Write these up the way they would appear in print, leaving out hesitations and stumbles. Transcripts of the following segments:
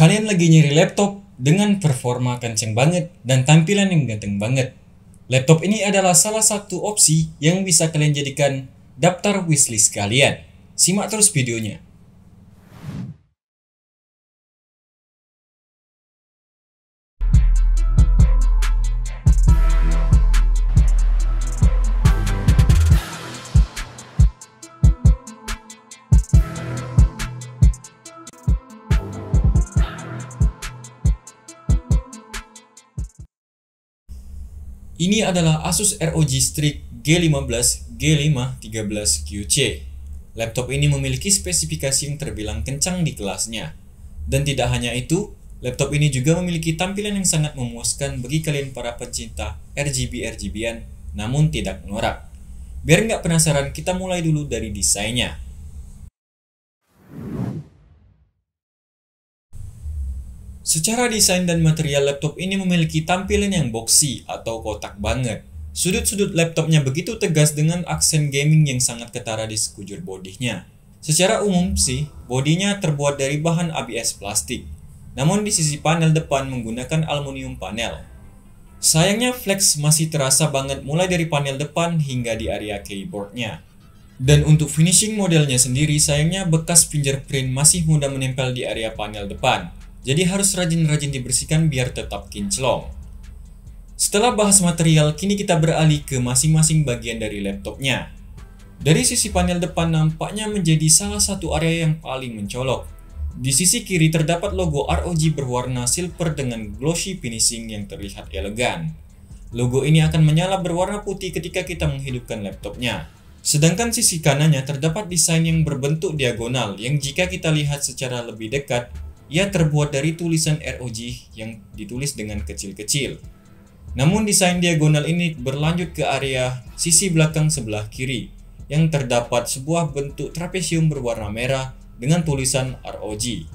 Kalian lagi nyari laptop dengan performa kenceng banget dan tampilan yang ganteng banget. Laptop ini adalah salah satu opsi yang bisa kalian jadikan daftar wishlist kalian. Simak terus videonya. Ini adalah Asus ROG Strix G15 G513QC. Laptop ini memiliki spesifikasi yang terbilang kencang di kelasnya. Dan tidak hanya itu, laptop ini juga memiliki tampilan yang sangat memuaskan bagi kalian para pencinta RGB-RGB-an, namun tidak norak. Biar nggak penasaran, kita mulai dulu dari desainnya. Secara desain dan material, laptop ini memiliki tampilan yang boxy atau kotak banget. Sudut-sudut laptopnya begitu tegas dengan aksen gaming yang sangat ketara di sekujur bodinya. Secara umum sih, bodinya terbuat dari bahan ABS plastik. Namun di sisi panel depan menggunakan aluminium panel. Sayangnya flex masih terasa banget mulai dari panel depan hingga di area keyboardnya. Dan untuk finishing modelnya sendiri, sayangnya bekas fingerprint masih mudah menempel di area panel depan. Jadi harus rajin-rajin dibersihkan biar tetap kinclong. Setelah bahas material, kini kita beralih ke masing-masing bagian dari laptopnya. Dari sisi panel depan nampaknya menjadi salah satu area yang paling mencolok. Di sisi kiri terdapat logo ROG berwarna silver dengan glossy finishing yang terlihat elegan. Logo ini akan menyala berwarna putih ketika kita menghidupkan laptopnya. Sedangkan sisi kanannya terdapat desain yang berbentuk diagonal yang jika kita lihat secara lebih dekat, ia terbuat dari tulisan ROG yang ditulis dengan kecil-kecil. Namun desain diagonal ini berlanjut ke area sisi belakang sebelah kiri, yang terdapat sebuah bentuk trapesium berwarna merah dengan tulisan ROG.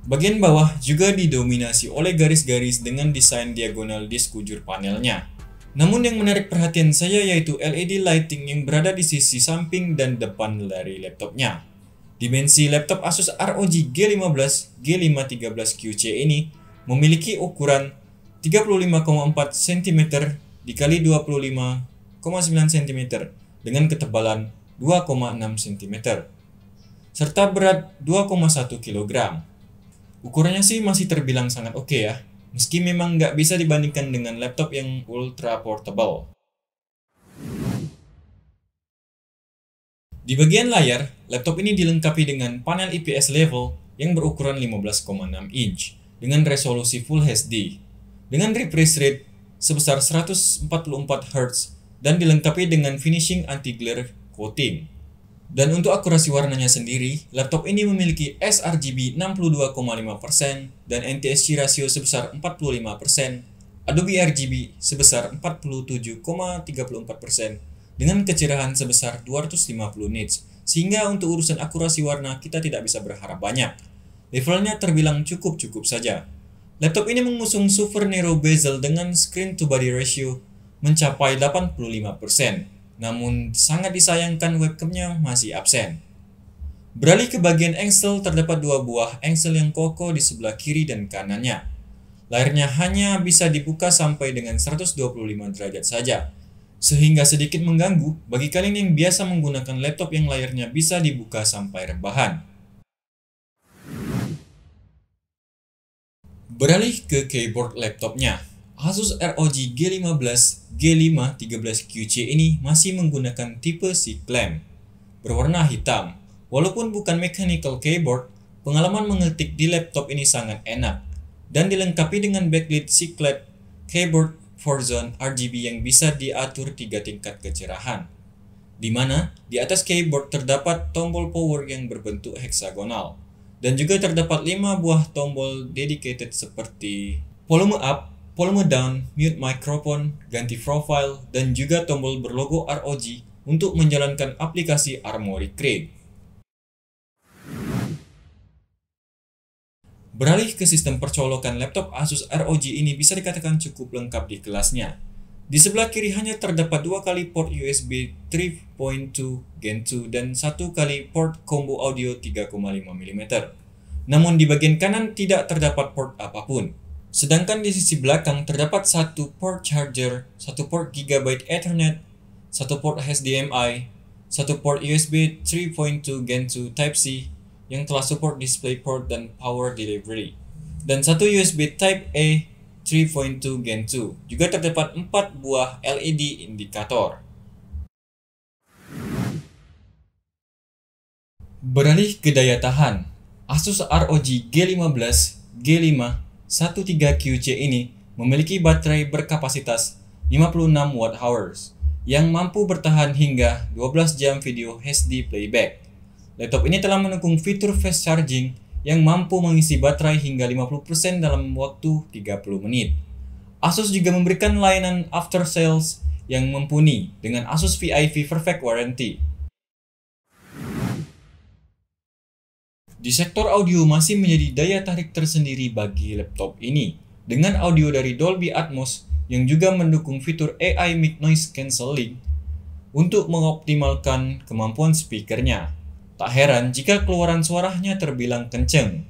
Bagian bawah juga didominasi oleh garis-garis dengan desain diagonal di sekujur panelnya. Namun yang menarik perhatian saya yaitu LED lighting yang berada di sisi samping dan depan dari laptopnya. Dimensi laptop Asus ROG G15 G513QC ini memiliki ukuran 35,4 cm x 25,9 cm dengan ketebalan 2,6 cm serta berat 2,1 kg. Ukurannya sih masih terbilang sangat oke ya, meski memang nggak bisa dibandingkan dengan laptop yang ultra portable. Di bagian layar, laptop ini dilengkapi dengan panel IPS level yang berukuran 15,6 inch dengan resolusi Full HD dengan refresh rate sebesar 144 Hz dan dilengkapi dengan finishing anti-glare coating. Dan untuk akurasi warnanya sendiri, laptop ini memiliki sRGB 62,5% dan NTSC rasio sebesar 45%, Adobe RGB sebesar 47,34%, dengan kecerahan sebesar 250 nits, sehingga untuk urusan akurasi warna kita tidak bisa berharap banyak. Levelnya terbilang cukup saja. Laptop ini mengusung super narrow bezel dengan screen to body ratio mencapai 85%. Namun sangat disayangkan webcamnya masih absen. Beralih ke bagian engsel, terdapat dua buah engsel yang kokoh di sebelah kiri dan kanannya. Layarnya hanya bisa dibuka sampai dengan 125 derajat saja, sehingga sedikit mengganggu bagi kalian yang biasa menggunakan laptop yang layarnya bisa dibuka sampai rebahan. Beralih ke keyboard laptopnya, Asus ROG G15 G513QC ini masih menggunakan tipe C-clamp berwarna hitam. Walaupun bukan mechanical keyboard, pengalaman mengetik di laptop ini sangat enak dan dilengkapi dengan backlit C-clad keyboard 4-zone RGB yang bisa diatur 3 tingkat kecerahan, di mana di atas keyboard terdapat tombol power yang berbentuk heksagonal, dan juga terdapat 5 buah tombol dedicated seperti volume up, volume down, mute microphone, ganti profile, dan juga tombol berlogo ROG untuk menjalankan aplikasi Armoury Crate. Beralih ke sistem percolokan, laptop Asus ROG ini bisa dikatakan cukup lengkap di kelasnya. Di sebelah kiri hanya terdapat 2 kali port USB 3.2 Gen 2 dan 1 kali port combo audio 3,5 mm. namun di bagian kanan tidak terdapat port apapun. Sedangkan di sisi belakang terdapat satu port charger, satu port Gigabit Ethernet, satu port HDMI, satu port USB 3.2 Gen 2 Type-C yang telah support DisplayPort dan power delivery, dan satu USB Type-A 3.2 Gen 2. Juga terdapat 4 buah LED indikator. Beralih ke daya tahan, Asus ROG G15 G5 13QC ini memiliki baterai berkapasitas 56 Wh yang mampu bertahan hingga 12 jam video HD playback. Laptop ini telah mendukung fitur fast charging yang mampu mengisi baterai hingga 50% dalam waktu 30 menit. Asus juga memberikan layanan after sales yang mumpuni dengan Asus VIV Perfect Warranty. Di sektor audio masih menjadi daya tarik tersendiri bagi laptop ini, dengan audio dari Dolby Atmos yang juga mendukung fitur AI Mic Noise Cancelling untuk mengoptimalkan kemampuan speakernya. Tak heran jika keluaran suaranya terbilang kenceng.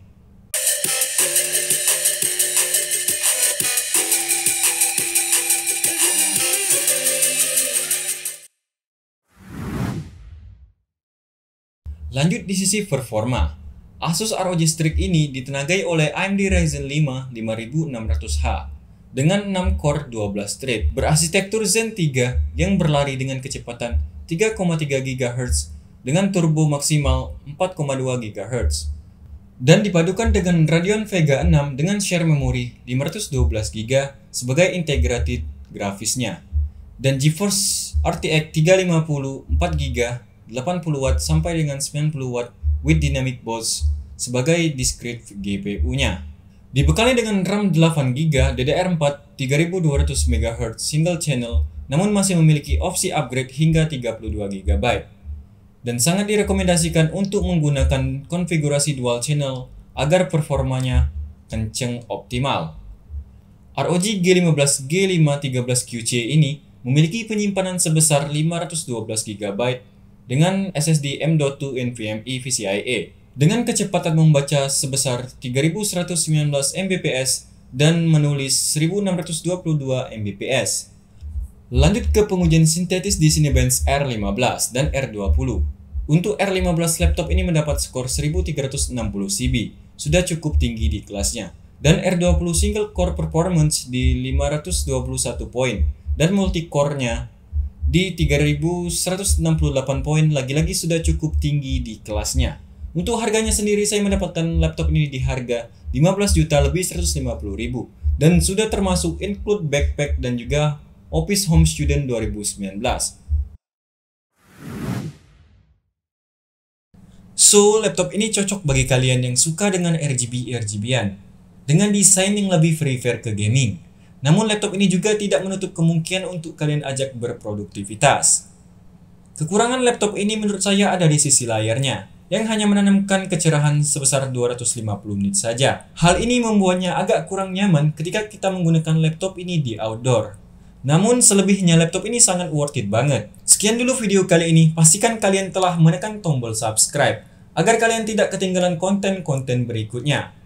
Lanjut di sisi performa, Asus ROG Strix ini ditenagai oleh AMD Ryzen 5 5600H dengan 6 core 12 thread berarsitektur Zen 3 yang berlari dengan kecepatan 3,3 GHz dengan turbo maksimal 4,2 GHz dan dipadukan dengan Radeon Vega 6 dengan share memori 512 GB sebagai integrated grafisnya dan GeForce RTX 350 4GB 80W sampai dengan 90W with dynamic boost sebagai discrete GPU-nya. Dibekali dengan RAM 8GB DDR4 3200 MHz single channel, namun masih memiliki opsi upgrade hingga 32GB. Dan sangat direkomendasikan untuk menggunakan konfigurasi dual channel agar performanya kenceng optimal. ROG G15 G5 13QC ini memiliki penyimpanan sebesar 512GB dengan SSD M.2 NVMe PCIe dengan kecepatan membaca sebesar 3119 Mbps dan menulis 1622 Mbps. Lanjut ke pengujian sintetis di Cinebench R15 dan R20. Untuk R15 laptop ini mendapat skor 1360 CB, sudah cukup tinggi di kelasnya. Dan R20 single core performance di 521 poin dan multi-core-nya di 3168 poin, lagi-lagi sudah cukup tinggi di kelasnya. Untuk harganya sendiri saya mendapatkan laptop ini di harga 15 juta lebih 150 ribu dan sudah termasuk include backpack dan juga Office Home Student 2019. So, laptop ini cocok bagi kalian yang suka dengan RGB-RGB-an dengan desain yang lebih prefer ke gaming. Namun laptop ini juga tidak menutup kemungkinan untuk kalian ajak berproduktivitas. Kekurangan laptop ini menurut saya ada di sisi layarnya, yang hanya menanamkan kecerahan sebesar 250 nit saja. Hal ini membuatnya agak kurang nyaman ketika kita menggunakan laptop ini di outdoor. Namun selebihnya laptop ini sangat worth it banget. Sekian dulu video kali ini, pastikan kalian telah menekan tombol subscribe agar kalian tidak ketinggalan konten-konten berikutnya.